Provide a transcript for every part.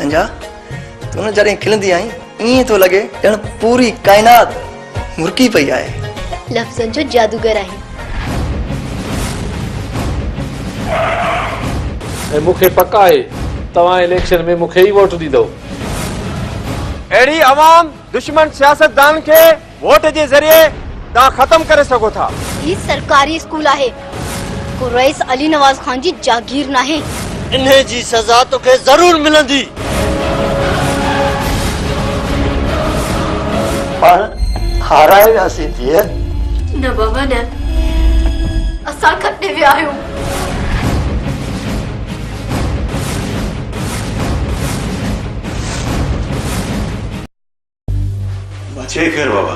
संजा तू न जॾहिं खिलंदी आई ईअं थो लॻे ॼण पूरी काइनात मुरकी पई आहे। लफ़्ज़नि जो जादूगर आहे। ऐं मूंखे पक आहे तव्हां इलेक्शन में मूंखे ई वोट ॾींदो। अहिड़ी आवाम दुश्मन सियासतदान खे वोट जे ज़रिए तव्हां ख़त्म करे सघो था। ही सरकारी स्कूल आहे, को रईस अली नवाज़ खान जी जागीर नाहे। इन्हे जी सज़ा तोखे ज़रूर मिलंदी। पाण हाराए वियासीं धीअ। न बाबा न, असां खटे विया आहियूं। छे ख़ैर बाबा।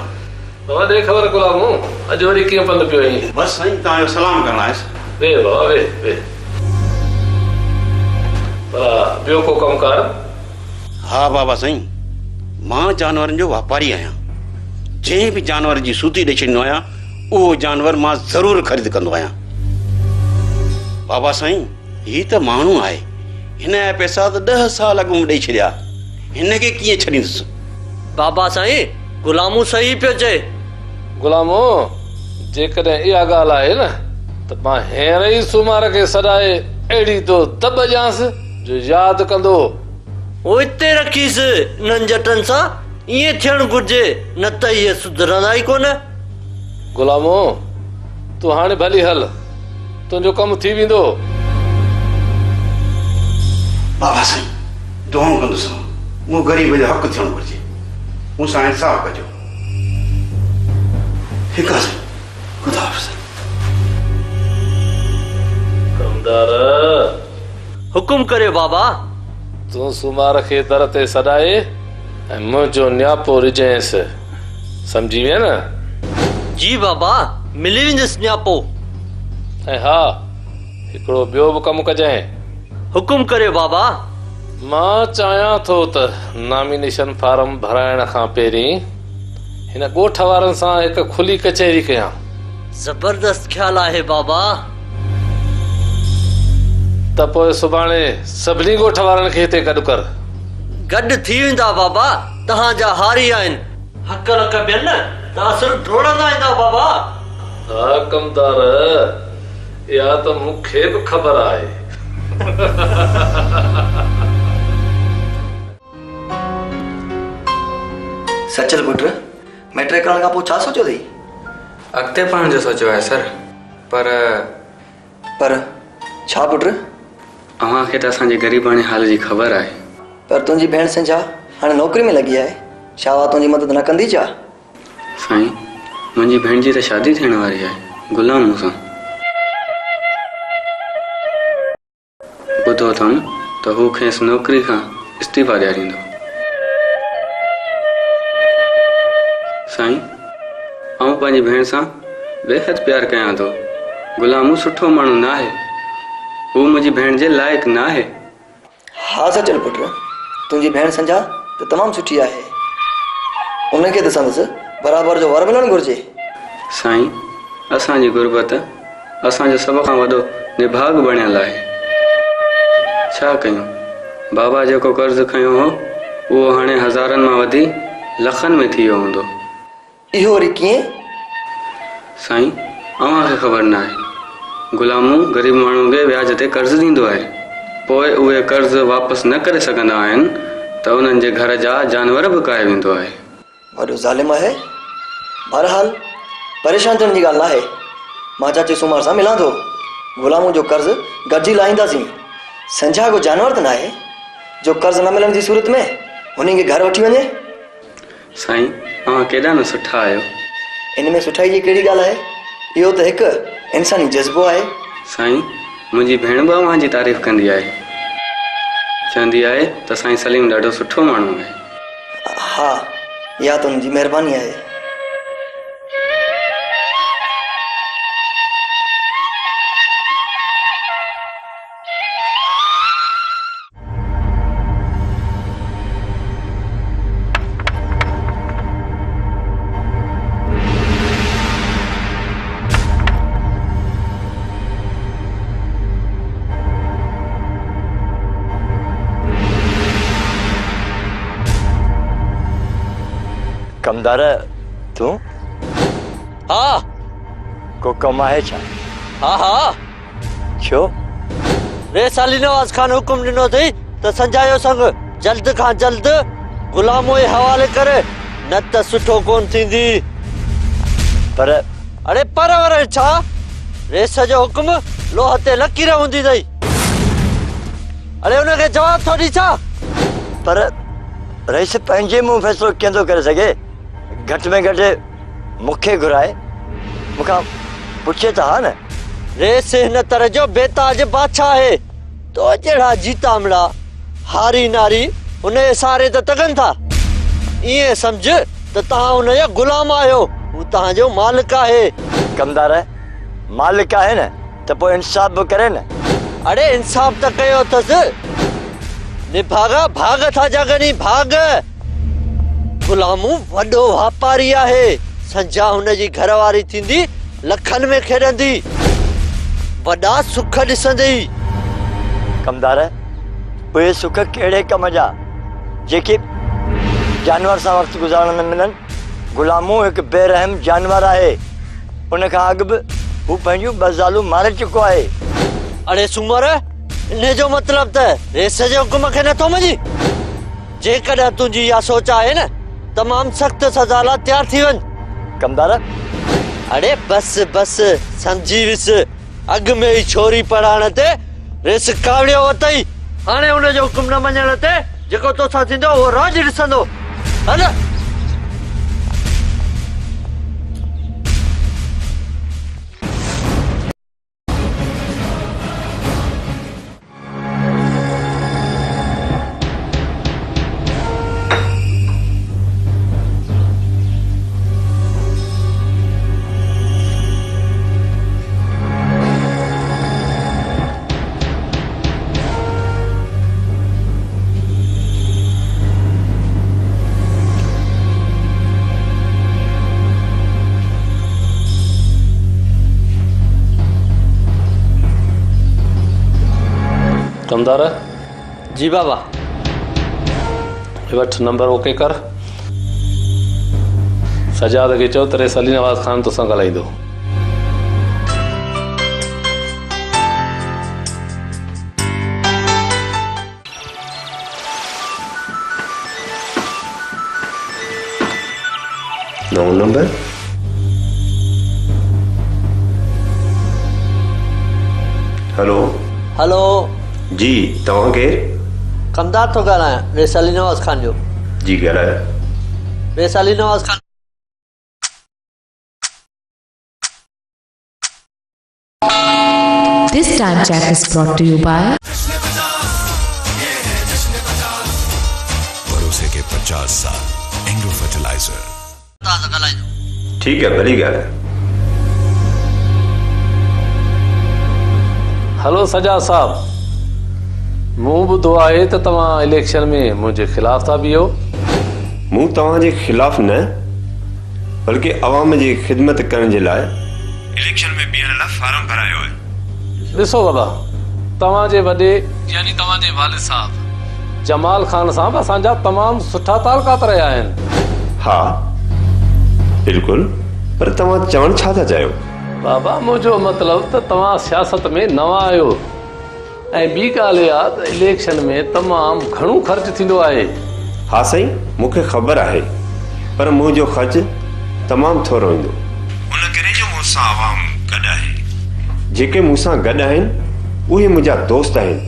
बाबा दे ख़बर गुलामो अॼु वरी कीअं पंधु पियो आई। बस साईं तव्हांजो सलाम करण आयुसि। वे बाबा वे वे। भला ॿियो को कमकार? हा बाबा साईं, मां जानवरनि जो वापारी आहियां। जंहिं बि जानवर जी सूती ॾेई छॾींदो आहियां उहो जानवर मां ज़रूरु ख़रीद कंदो आहियां। बाबा साईं ही त माण्हू आहे, हिन जा पैसा त 10 साल अॻु ॾेई छॾिया, हिन खे कीअं छॾींदुसि? बाबा साईं गुलामू सही पियो चए। गुलामो जेकॾहिं इहा ॻाल्हि आहे न त मां हींअर ई सुमार खे सॾाए अहिड़ी तो दॿ ॾियांसि जो यादि कंदो। वो हिते रखीसि इन्हनि जटनि सां, ईअं थियणु घुर्जे, न त इहे सुधरंदा ई कोन। गुलामो तूं हाणे भली हल, तुंहिंजो कमु थी वेंदो। बाबा साईं दुआऊं कंदुसि, मूं ग़रीब जो हक़ थियणु घुरिजे, मूंसां इंसाफ़ कजो। ठीकु आहे साईं, ख़ुदा हाफ़िज़। कमदार हुकुम करे बाबा। तूं सुमार खे दर ते सॾाए ऐं मुंहिंजो न्यापो रिझेसि, सम्झी विया न? जी बाबा, मिली वेंदुसि न्यापो। ऐं हा हिकिड़ो ॿियो बि कमु कजांइ। हुकुम करे बाबा। मां चाहियां थो त नॉमिनेशन फार्म भराइण खां पहिरीं हिन ॻोठ वारनि सां हिकु खुली कचहरी कयां। ज़बरदस्त ख्यालु आहे बाबा। त पोइ सुभाणे सभिनी ॻोठ वारनि खे हिते गॾु कर। गॾु थी वेंदा बाबा, तव्हांजा हारी आहिनि। हक़ न कबियनि न त असुर डोड़ंदा ईंदा बाबा। हा कमदार, इहा त मूंखे बि ख़बर आहे। सचल पुट, मैट्रिक करण खां पोइ छा सोचियो अथई? अॻिते पढ़ण जो सोचियो आहे सर, पर छा पुट? अव्हांखे त असांजे ग़रीबाणे हाल जी ख़बर आहे। पर तुंहिंजी भेण संजा हाणे नौकरी में लॻी आहे, छा उहा तुंहिंजी मदद न कंदी छा? साईं मुंहिंजी भेण जी त शादी थियण वारी आहे गुलाम सां। ॿुधो अथमि त हू खेसि नौकरी खां इस्तीफ़ा ॾियारींदो। साईं आउं पंहिंजी भेण सां बेहद प्यार कयां थो। गुलामू सुठो माण्हू न आहे, हू मुंहिंजी भेण जे लाइक़ु न आहे। हा सचल पुट, तुंहिंजी भेण संजा त तमामु सुठी आहे, उनखे त संदसि बराबरि जो वर मिलणु घुरिजे। साईं असांजी गुरबत असांजो सभ खां वॾो निभाग बणियल आहे। छा कयूं, बाबा जेको कर्ज़ु खयो हो उहो हाणे हज़ारनि मां वधी लखनि में थी वियो हूंदो। इहो वरी कीअं? साईं अव्हांखे ख़बर न आहे, गुलामू ग़रीब माण्हू खे व्याज ते कर्ज़ु ॾींदो आहे, पोइ उहे कर्ज़ वापसि न करे सघंदा आहिनि त उन्हनि जे घर जा जानवर बि खाए वेंदो आहे। वॾो ज़ालिम आहे। बहरहाल परेशान थियण जी ॻाल्हि न आहे, मां चाचे सूमार सां मिलां थो, गुलामू जो कर्ज़ु गॾिजी लाहींदासीं। संजा को जानवर त न आहे जो कर्ज़ न मिलण जी सूरत में उन्हनि खे घर वठी वञे। साईं अव्हां केॾा न सुठा आहियो। इन में सुठाई जी कहिड़ी ॻाल्हि आहे? इहो त हिकु इंसानी जज़्बो आहे। साईं मुंहिंजी भेण बि अव्हांजी तारीफ़ कंदी आहे, चवंदी आहे त साईं सलीम ॾाढो सुठो माण्हू आहे। हा इहा त हुनजी महिरबानी आहे। कमदार तूं हाँ को कम आहे छा? हाँ हाँ छो? रेस अली नवाज़ खान हुकुम ॾिनो अथई त संजा जो संग जल्द खां जल्द गुलामो जे हवाले करे, न त सुठो कोन थींदी। पर अरे पर छा, रेस जो हुकुम लोह ते लकीर हूंदी अथई। अरे उनखे जवाब थो ॾी छा? पर रईस पंहिंजे मुंहुं फ़ैसिलो कीअं थो करे सघे? घटि में घटि मूंखे घुराए मूंखां पुछे त हा न। रेस हिन तरह जो बेताज बादशाह आहे, तो जहिड़ा जीतामड़ा हारी नारी उन जे सारे त तगनि था। ईअं सम्झ त तव्हां उन जा गुलाम आहियो, हू तव्हांजो मालिक आहे। कमदार मालिक आहे न त पोइ इंसाफ़ बि करे न। अरे इंसाफ़ त कयो अथसि, निभागा भाग था जगनी भाग। गुलामू वॾो वापारी आहे, संजा हुनजी घरवारी थींदी लखनि में खेॾंदी, वॾा सुख ॾिसंदी। कमदार उहे सुख कहिड़े कम जा जेके जानवर सां वक़्तु गुज़ारण में मिलनि? गुलामो हिकु बेरहम जानवर आहे, उन खां अॻु बि हू पंहिंजूं ॿ ज़ालूं मारे चुको आहे। अरे सूमर, इन जो मतिलब त रेस जे हुकुम खे नथो मञी? जेकॾहिं तुंहिंजी इहा सोच आहे न, तमामु सख़्त सज़ा लाइ तयारु थी वञ। कमदार अरे बस बस सम्झी विस, अॻु में ई छोरी पढ़ाइण ते रेस कावड़ियो वतई, हाणे हुन जो हुकुम न मञण ते जेको तोसां थींदो उहो राज ॾिसंदो। हल कमदार जी बाबा। वठ नंबर ओके कर। सजाद खे चओ त रेस अली नवाज़ खान तोसां ॻाल्हाईंदो। नौ नंबर। हेलो हेलो जी, तव्हां केरु? कमदार थो ॻाल्हायां, रेस अली नवाज़ खान जो। जी ॻाल्हायो। Rais Ali Nawaz Khan This time check is brought to you by भरोसे के 50 साल एंग्रो फर्टिलाइजर। ठीक है, भली ॻाल्हि आहे। हलो सजाद साहब, मूं ॿुधो आहे त तव्हां इलेक्शन में मुंहिंजे ख़िलाफ़ था बीहो। मूं तव्हांजे ख़िलाफ़ न, बल्कि अवाम जी ख़िदमत करण जे लाइ इलेक्शन में बीहण लाइ फार्म भरायो आहे। ॾिसो बाबा, तव्हांजे वॾे यानी तव्हांजे वालिद साहब जमाल खान सां बि असांजा तमामु सुठा तालुकात रहिया आहिनि। हा बिल्कुलु, पर तव्हां चवण छा था चाहियो? बाबा मुंहिंजो मतिलबु त तव्हां सियासत में नवां आहियो, ऐं ॿी ॻाल्हि इहा त इलेक्शन में तमामु घणो ख़र्च थींदो आहे। हा साईं, मूंखे ख़बर आहे, पर मुंहिंजो ख़र्च तमामु थोरो ईंदो। उन करे जो मूंसां आवाम गॾु आहे। जेके मूंसां गॾु आहिनि उहे मुंहिंजा दोस्त आहिनि,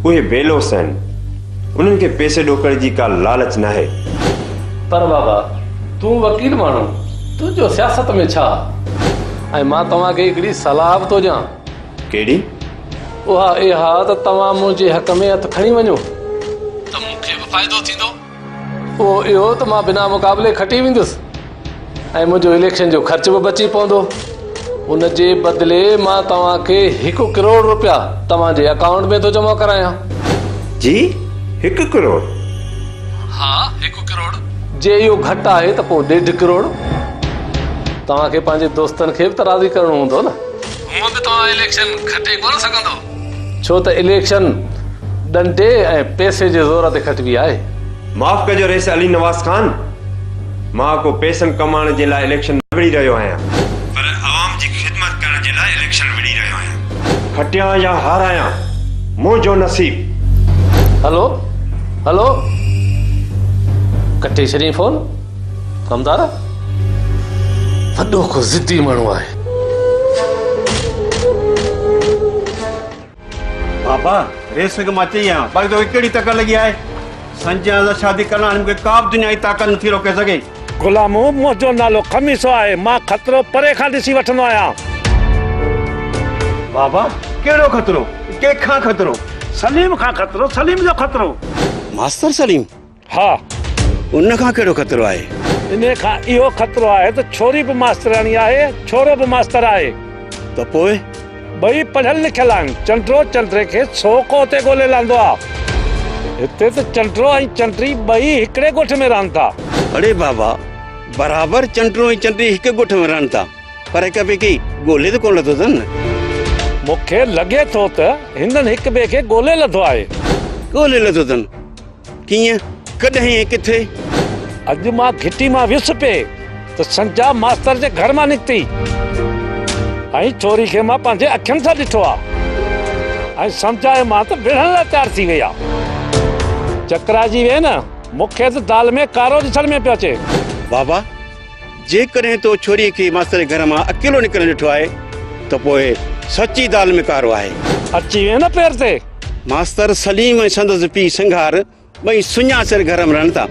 उहे बेलोस आहिनि, उन्हनि खे पैसे ॾोकड़ जी का लालच न आहे। पर बाबा तूं वकील माण्हू, तुंहिंजो सियासत में छा? ऐं मां तव्हांखे हिकिड़ी सलाह बि थो ॾियां। कहिड़ी? उहा इहा त तव्हां मुंहिंजे हक़ में हथु खणी वञो त मूंखे बि फ़ाइदो थींदो। उहो इहो त मां बिना मुक़ाबले खटी वेंदुसि ऐं मुंहिंजो इलेक्शन जो ख़र्च बि बची पवंदो। उन जे बदिले मां तव्हांखे 1 करोड़ रुपया तव्हांजे अकाउंट में थो जमा करायां। जी 1 करोड़? हा 1 करोड़। जे इहो घटि आहे त पोइ 1.5 करोड़। तव्हांखे पंहिंजे दोस्तनि खे बि त राज़ी करणो हूंदो न। हूअं बि तव्हां इलेक्शन खटे कोन सघंदो, छो त इलेक्शन डंडे ऐं पैसे जे ज़ोर ते खटबी आहे। माफ़ कजो रेस अली नवाज़ खान, मां को पैसनि कमाइण जे लाइ इलेक्शन न विड़ी रहियो आहियां, पर आवाम जी ख़िदमत करण जे लाइ इलेक्शन विड़ी रहियो आहियां। खटिया या हाराया मुंहिंजो नसीब। हेलो हेलो, कटे छॾियईं फोन। कमदार वॾो को ज़िद्दी माण्हू आहे। बाबा रेस के मां चई आहियां, बाक़ी तोखे कहिड़ी तक लॻी आहे? संजय सां शादी करण हाणे मूंखे का बि दुनिया जी ताक़त नथी रोके सघे। गुलामो, मुंहिंजो नालो खमीसो आहे। मां ख़तरो परे खां ॾिसी वठंदो आहियां। बाबा कहिड़ो ख़तरो? कंहिंखां ख़तरो? सलीम खां ख़तरो, सलीम जो ख़तरो। मास्टर सलीम? हा। उन खां कहिड़ो ख़तरो आहे? इन खां इहो ख़तरो आहे त छोरी बि मास्तराणी आहे, छोरो बि मास्तर आहे। त पोइ ॿई पढ़ियल लिखियल आहिनि। चंडरो चंडरे खे सो कोते ॻोल्हे लांदो आहे। हिते त चंडरो ऐं चंडरी ॿई हिकिड़े ॻोठ में रहनि था। अड़े बाबा, बराबरि चंडरो ऐं चंडरी हिकु ॻोठ में रहनि था, पर हिक ॿिए खे ॻोल्हे त कोन लथो अथनि। मूंखे लॻे थो त हिननि हिक ॿिए खे ॻोल्हे लथो आहे। ॻोल्हे लथो अथनि? कीअं, कॾहिं ऐं किथे? अॼु मां घिटी मां वियुसि पे त संजा मास्तर जे घर मां निकिती ऐं छोरी खे मां पंहिंजे अखियुनि सां ॾिठो आहे ऐं सम्झाए मां त विढ़ण लाइ तयारु थी वई आहे। चकराजी वे न, मूंखे त दाल में कारो ॾिसण में पियो अचे। बाबा, जेकॾहिं तो छोरीअ खे मास्तर जे घर मां अकेलो निकिरण ॾिठो आहे त पोइ सची दाल में कारो आहे। अची वे न पेर ते। मास्तर सलीम ऐं संदसि पीउ संघार ॿई सुञासर घर में रहनि था।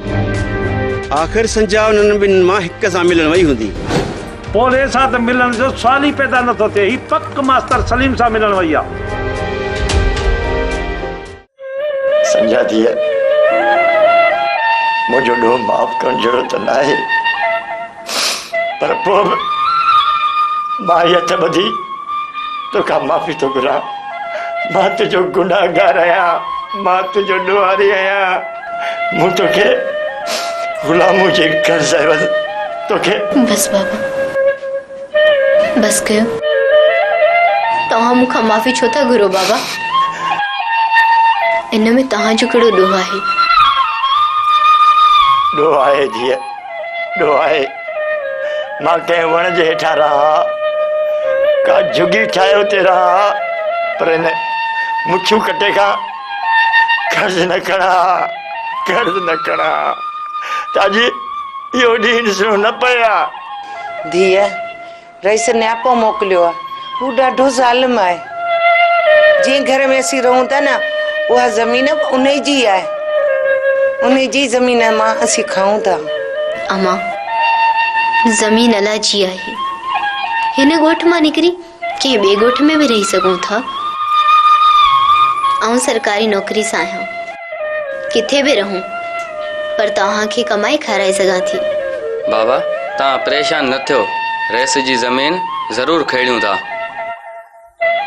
आख़िर संजा उन्हनि ॿिनि मां हिक सां मिलण वई हूंदी। पोले सां त मिलण जो सवाल ई पैदा नथो थिए। ही पक मास्तर सलीम सां मिलण वई आहे। संजा धीअ, मुंहिंजो ॾोह माफ़ करण जहिड़ो त न आहे, पर पोइ बि मां हथ ॿधी तोखां माफ़ी थो घुरां। मां तुंहिंजो गुनाहगार आहियां, मां तुंहिंजो ॾोहारी आहियां। मूं तोखे गुलामो जे कर्ज़ एवज़ तोखे। बस बाबा, बस कयो। तव्हां मूंखां माफ़ी छो था घुरो बाबा? इन में तव्हांजो कहिड़ो ॾोह आहे? ॾोह आहे धीअ, ॾोह आहे। मां कंहिं वण जे हेठां रहां, का झुगी ठाहे उते रहां, पर हिन मुछियूं कटे खां कर्ज़ न खणा, कर्ज़ न खणा। ताजी इहो ॾींहुं ॾिसणो न पए आहे। धीअ, रईस न्यापो मोकिलियो आहे, हू ॾाढो ज़ालिम आहे। जंहिं घर में असीं रहूं था न, उहा ज़मीन उन जी आहे। उन जी ज़मीन मां असीं खाऊं था। अम्मा, ज़मीन अलाह जी आहे। हिन ॻोठ मां निकिरी कंहिं ॿिए ॻोठ में बि रही सघूं था। आउं सरकारी नौकरी सां आहियां, किथे बि रहूं, पर तव्हांखे कमाई खाराए सघां थी। बाबा, तव्हां परेशान न थियो। रेस जी ज़मीन ज़रूरु खेड़ियूं था,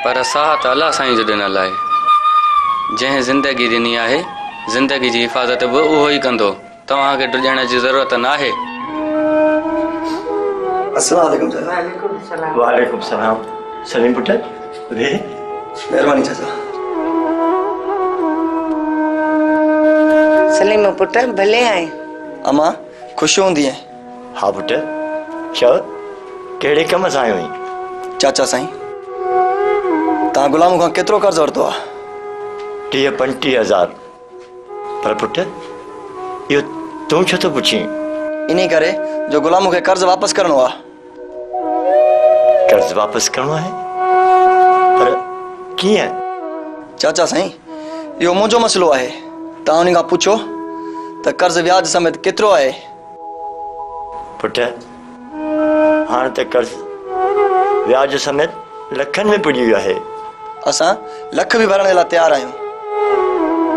पर साह त अलाह साईं जो ॾिनल आहे। जंहिं ज़िंदगी ॾिनी आहे, ज़िंदगी जी हिफ़ाज़त बि उहो ई कंदो। तव्हांखे ड्रिजण जी ज़रूरत न आहे। अस्सलाम वालेकुम चाचा। वालेकुम सलाम। सलीम पुट, वे। महिरबानी चाचा। सलीम पुट, भले आए। अम्मा, ख़ुशि हूंदी आहे। हा पुट, चओ कहिड़े कम सां आयो आहीं? चाचा साईं, तव्हां गुलाम खां केतिरो कर्ज़ु वरितो आहे? 30-35 पर पुट, इहो तूं छो थो पुछीं? इन करे जो गुलाम खे कर्ज़ु वापसि करणो आहे। कर्ज़ु वापसि करणो आहे? पर कीअं? चाचा साईं, इहो मुंहिंजो मसइलो आहे। तव्हां उन खां पुछो त कर्ज़ु व्याज समेत केतिरो आहे। पुट, हाणे त कर्ज़ु व्याज समेत लखनि में पुॼी वियो आहे। असां लख बि भरण जे लाइ तयारु आहियूं।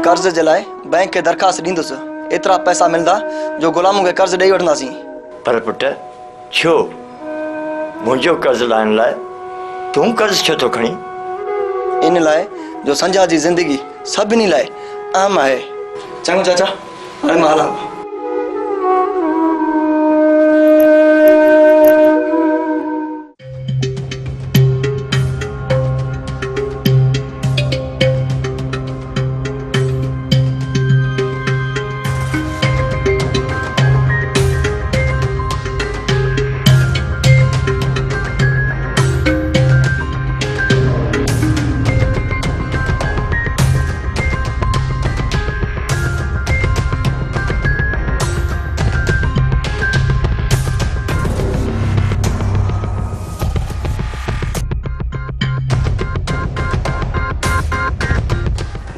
कर्ज़ जे लाइ बैंक खे दरख़्वास्त ॾींदुसि, एतिरा पैसा मिलंदा जो गुलाम खे कर्ज़ु ॾेई वठंदासीं। पर पुट, छो मुंहिंजो कर्ज़ु लाहिण लाइ तूं कर्ज़ु छो थो खणी? इन लाइ जो संजा जी ज़िंदगी सभिनी लाइ अहम आहे। चङो चाचा, हाणे मां हलां।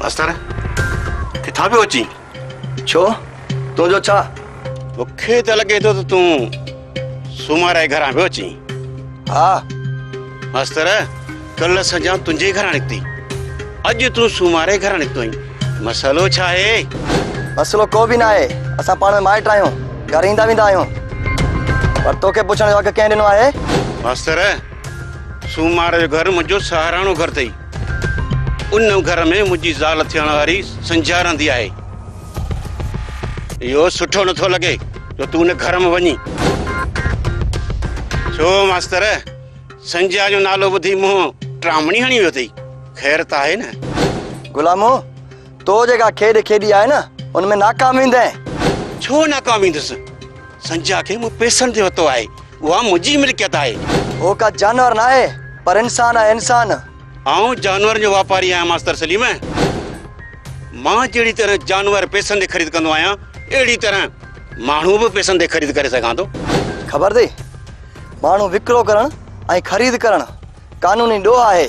मास्तर किथां पियो अची? छो तुंहिंजो छा? मूंखे त लॻे थो त तूं सुमारे घरां पियो अची। हा मास्तर कल्ह सॼा तुंहिंजे घरां निकिती, अॼु तूं सुमारे घरां निकितो आहीं। मसइलो छा आहे? मसइलो को बि न आहे। असां पाण में माइट आहियूं, घर ईंदा वेंदा आहियूं। पर तोखे पुछण जो हक़ कंहिं ॾिनो आहे? मास्तर सुमारे जो घर मुंहिंजो सहाराणो घर अथई। उन घर में मुंहिंजी ज़ाल थियण वारी संजा रहंदी आहे। इहो सुठो नथो लॻे जो तूं उन घर में वञी। छो मास्तर संजा जो नालो ॿुधी मुंहुं ट्रामणी हणी वियो अथई। ख़ैर त आहे न? गुलामो तो जेका खेॾ खेॾी आहे न उनमें नाकाम वेंदे। छो नाकाम वेंदुसि? संजा खे मूं पैसनि ते वरितो आहे, उहा मुंहिंजी मिल्कियत आहे। उहो का जानवर न आहे पर इंसान आहे, इंसान। आऊं जानवर जो वापारी आहियां मास्तर सलीम। मां जहिड़ी तरह जानवर पैसनि ते ख़रीद कंदो आहियां, अहिड़ी तरह माण्हू बि पैसनि ते ख़रीद करे सघां थो। ख़बर अथई माण्हू विकिरो करणु ऐं ख़रीद करणु कानूनी ॾोह आहे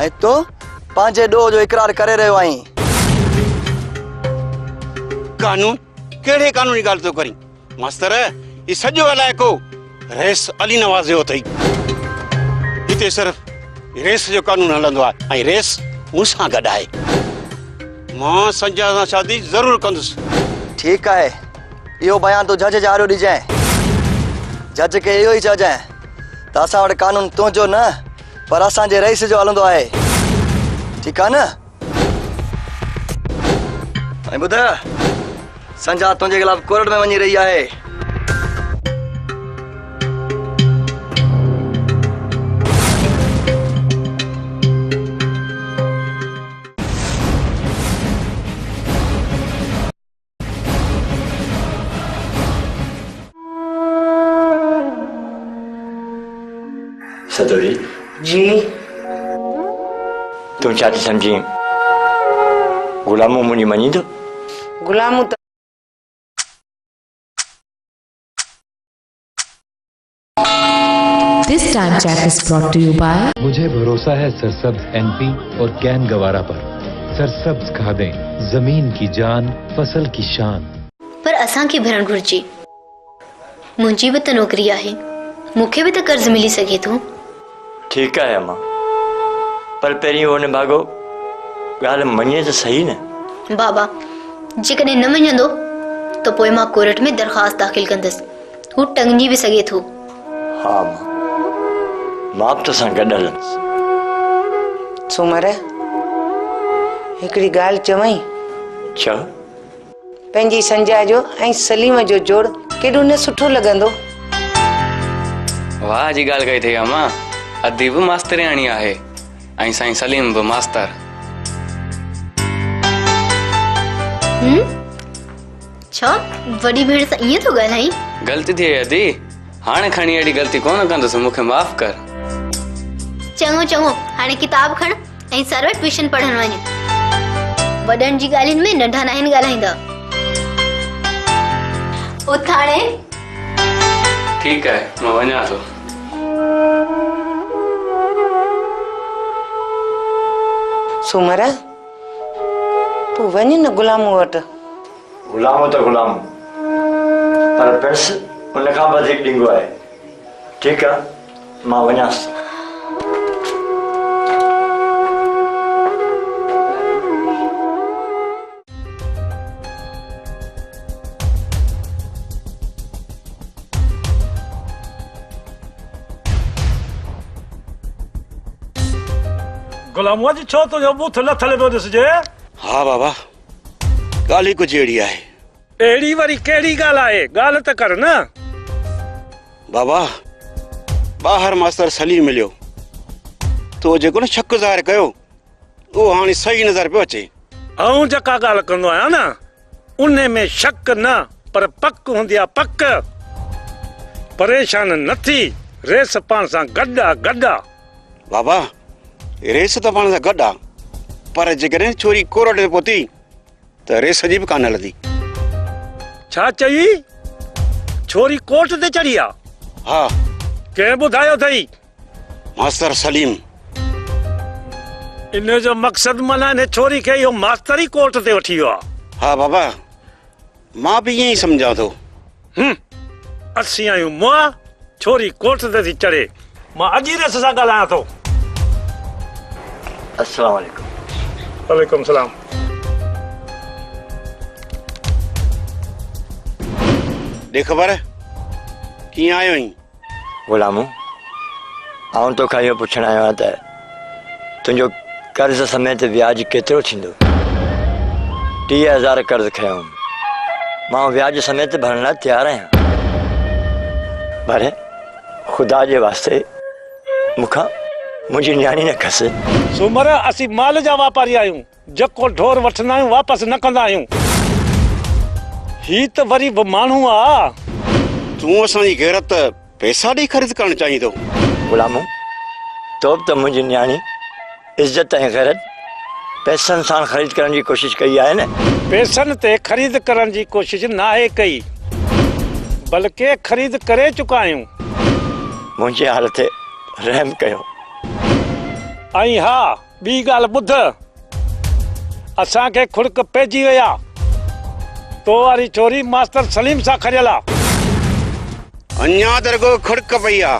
ऐं तूं पंहिंजे ॾोह जो इक़रार करे रहियो आहीं। कानून? कहिड़े कानूनी ॻाल्हि थो करीं मास्तर? ही सॼो इलाइक़ो रेस अली नवाज़ जो अथई। हिते सिर्फ़ रेस जो कानून हलंदो आहे ऐं रेस मूंसां गॾु आहे। मां संजा सां शादी ज़रूरु कंदुसि। ठीकु आहे, इहो बयान तूं जज जारियो ॾिजांइ। जज खे इहो ई चइजांइ त असां वटि कानून तुंहिंजो न पर असांजे रईस जो हलंदो आहे। ठीकु आहे न? ऐं ॿुध, संजा तुंहिंजे ख़िलाफ़ कोर्ट में वञी रही आहे। सदोरी जी तूं छा थी सम्झी? गुलामो मुंहिंजी मञी थो? गुलामू त This time check is brought to you by मुझे भरोसा है सरसब्ज एनपी और कैन गवारा पर। सरसब्ज खादें, जमीन की जान, फसल की शान। पर असांखे भरण घुर्जे। मुंहिंजी बि त नौकरी आहे, मूंखे बि त कर्ज मिली सघे थो। ठीकु आहे अम्मा, पर पहिरीं उहो न भागो ॻाल्हि मञे त सही न। बाबा जेकॾहिं न मञंदो त पोइ मां कोर्ट में दरख़्वास्त दाख़िल कंदसि। हू टंगजी बि सघे थो। हा अम्मा, मां बि तोसां गॾु हलंदुसि। सूमर हिकिड़ी ॻाल्हि चवई। छा? पंहिंजी संजा जो ऐं सलीम जो जोड़ केॾो न सुठो लॻंदो। वाह जी ॻाल्हि कई अथई अम्मा। अदी बि मास्तरियाणी आहे ऐं साईं सलीम बि मास्तर। छा वॾी भेण सां ईअं थो ॻाल्हाई? ग़लती थी वई अदी, हाणे खणी अहिड़ी ग़लती कोन कंदुसि, मूंखे माफ़ कर। चङो चङो, हाणे किताब खण ऐं सर वटि ट्यूशन पढ़ण वञ। वॾनि जी ॻाल्हियुनि में नंढा नाहिनि ॻाल्हाईंदा। उथ हाणे। ठीकु आहे, मां वञा थो। सूमर तूं वञ न गुलामू वटि। गुलामो त गुलामो, पर पिणस उन खां वधीक ॾींगो आहे। ठीकु आहे, मां वञासि। गुलामू जी छो तुंहिंजो बूथ लथल पियो ॾिसजे? हा बाबा, ॻाल्हि ई कुझु अहिड़ी आहे। अहिड़ी वरी कहिड़ी ॻाल्हि आहे? ॻाल्हि त कर न। बाबा ॿाहिरि मास्तर सलीम मिलियो, तो जेको न शक ज़ाहिर कयो उहो हाणे सही नज़र पियो अचे। आऊं जेका ॻाल्हि कंदो आहियां न उन में शक न पर पक हूंदी आहे, पक। परेशान न थी, रेस पाण सां गॾु आहे, गॾु आहे। बाबा रेस त पाण सां गॾु आहे, पर जेकॾहिं छोरी कोर्ट में पहुती त रेस जी बि कान हलंदी। छा चई? छोरी कोर्ट ते चढ़ी आहे? हा। कंहिं ॿुधायो अथई? मास्टर सलीम। इन जो मक़सद माना ने छोरी के यो मास्तरी कोर्ट ते वठी वियो आहे। हाँ बाबा, मां भी यही समझा थो। असीं आहियूं मुआ, छोरी कोर्ट ते थी चढ़े। मां अॼु रस सां ॻाल्हायां थो। अस्सलाम वालेकुम। वालेकुम सलाम। दे ख़बर कीअं आयो आहीं? गुलामू, आऊं तोखां इहो पुछण आयो आहियां त तुंहिंजो कर्ज़ समेत व्याज केतिरो थींदो? 30,000 कर्ज़ खयों, मां व्याज समेत भरण लाइ तयारु आहियां, पर ख़ुदा जे वास्ते मूंखां मुंहिंजी न्याणी न खस। सूमर, असीं माल जा वापारी आहियूं, जेको ढोर वठंदा आहियूं वापसि न कंदा आहियूं। ही त वरी बि माण्हू आ। तूं असांजी गैरत पैसा ॾेई ख़रीद करणु चाहीं थो? गुलामू, तो बि त मुंहिंजी न्याणी इज़त ऐं गैरत पैसनि सां ख़रीद करण जी कोशिशि कई आहे न। पैसनि ते ख़रीद करण जी कोशिशि नाहे कई, बल्कि ख़रीद करे चुका आहियूं। मुंहिंजे हाल ते रहम कयो। ऐं हा, ॿी ॻाल्हि ॿुध, असांखे खुड़क पइजी वई आहे। तो वारी छोरी मास्टर सलीम सां खरियल आहे। अञा त रुॻो खुड़क पई आहे,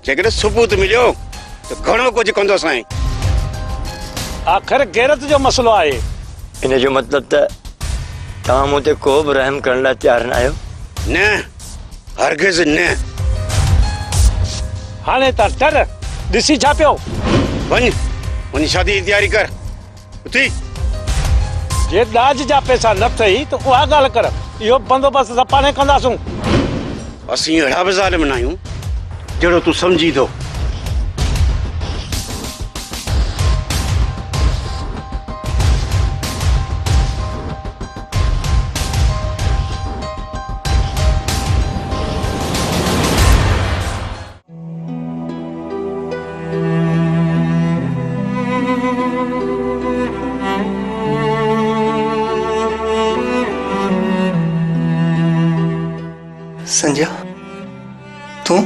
जेकॾहिं सबूत मिलियो त घणो कुझु कंदो साईं। आख़िर गैरत जो मसलो आहे। इन जो मतिलब त तव्हां मूं ते को बि रहम करण लाइ तयारु न आहियो? न, हरगिज़ न। हाणे त डर ॾिसी छा पियो? वञ शादी जी तयारी कर। उथी जे दाज जा पैसा न अथई त उहा ॻाल्हि कर, इहो बंदोबस्त असां पाणे कंदासूं। असीं अहिड़ा बि ज़ालिम न आहियूं जहिड़ो तूं सम्झी थो। संजय, तू?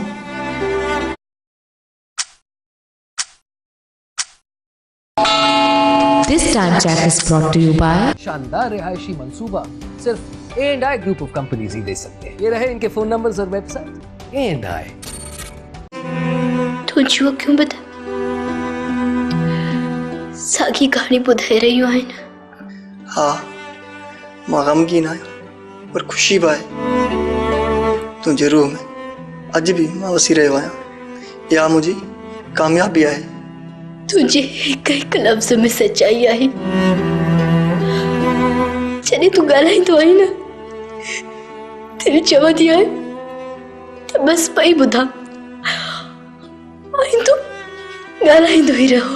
This time check is brought to you by शानदार रिहायशी मंसूबा सिर्फ A&I ग्रुप ऑफ कंपनीज ही दे सकते हैं। ये रहे इनके फोन नंबर्स और वेबसाइट। A&I। तू जो क्यों बता? सागी कहानी बुधाए रही हो आइन। हाँ, मां गमगीन आहियां पर खुशी बि आहे। तुंहिंजे रूह में अॼु बि मां वसी रहियो आहियां। इहा मुंहिंजी कामयाबी आहे। तुझे हिकु हिकु लफ़्ज़ में सच्चाई आहे। जॾहिं तूं ॻाल्हाईंदो आहीं न, दिलि चवंदी आहे त बसि पई ॿुधां ऐं तूं ॻाल्हाईंदो ई रहो।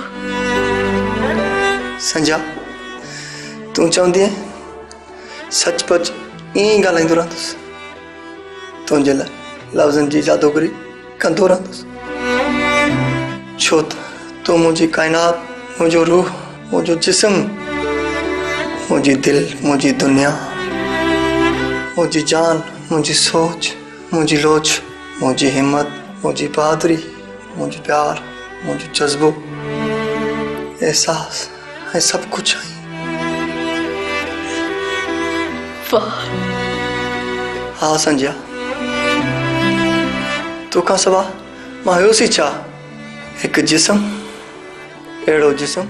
संजा, तूं चवंदी आहे सचपच ईअं ई ॻाल्हाईंदो रहंदुसि। तुंहिंजे लाइ लफ़्ज़नि जी जादूगरी कंदो रहंदुसि, छो त तूं मुंहिंजी काइनात, मुंहिंजो रूह, मुंहिंजो जिस्म, मुंहिंजी दिलि, मुंहिंजी दुनिया, मुंहिंजी जान, मुंहिंजी सोच, मुंहिंजी लोच, मुंहिंजी हिम्मत, मुंहिंजी बहादुरी, मुंहिंजो प्यार, मुंहिंजो जज़्बो, एहसास ऐं सभु कुझु आई। हाँ संजय, तोखां सवा मां हुयोसीं छा? हिकु जिस्म, अहिड़ो जिस्म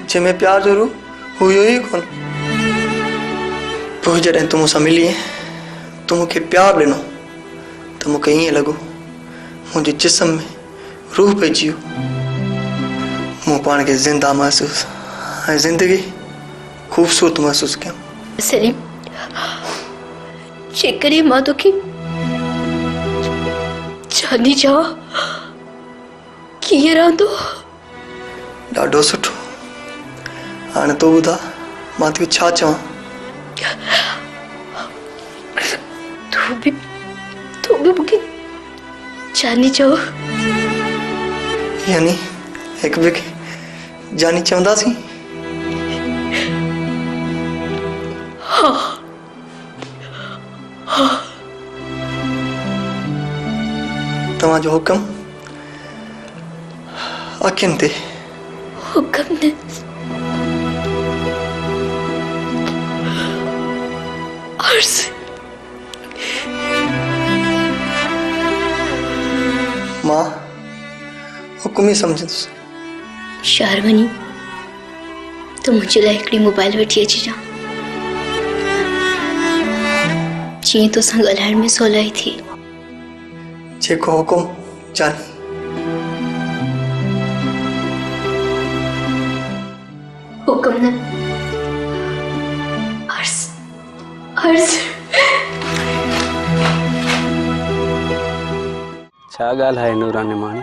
जंहिंमें प्यार जो रूह हुयो ई कोन। पोइ जॾहिं तूं मूंसां मिली, तूं मूंखे प्यार ॾिनो त मूंखे ईअं लॻो मुंहिंजे जिस्म में रूह पइजी वियो। मूं पाण खे ज़िंदा महसूसु ऐं ज़िंदगी ख़ूबसूरत महसूसु कयूं। सलीम, जेकॾहिं मां तोखे चांदी चवां, कीअं रहंदो? ॾाढो सुठो। हाणे तूं ॿुधा मां तोखे छा चवां? तूं बि मूंखे चांदी चओ। यानी हिकु ॿिए खे जानी चवंदासीं? हाँ, हाँ। तव्हांजो हुकुम अखियुनि ते। हुक्म न अर्ज़ मां हुकुम ही समझंदुसि। शहर वञी तो मुंहिंजे लाइ हिकिड़ी मोबाइल वठी अचिजां, जीअं तोसां ॻाल्हाइण में सवलाई थिए। जेको हुकुम जान। हुकुम न अर्ज़ अर्ज़। छा ॻाल्हि आहे नूरानी माणी?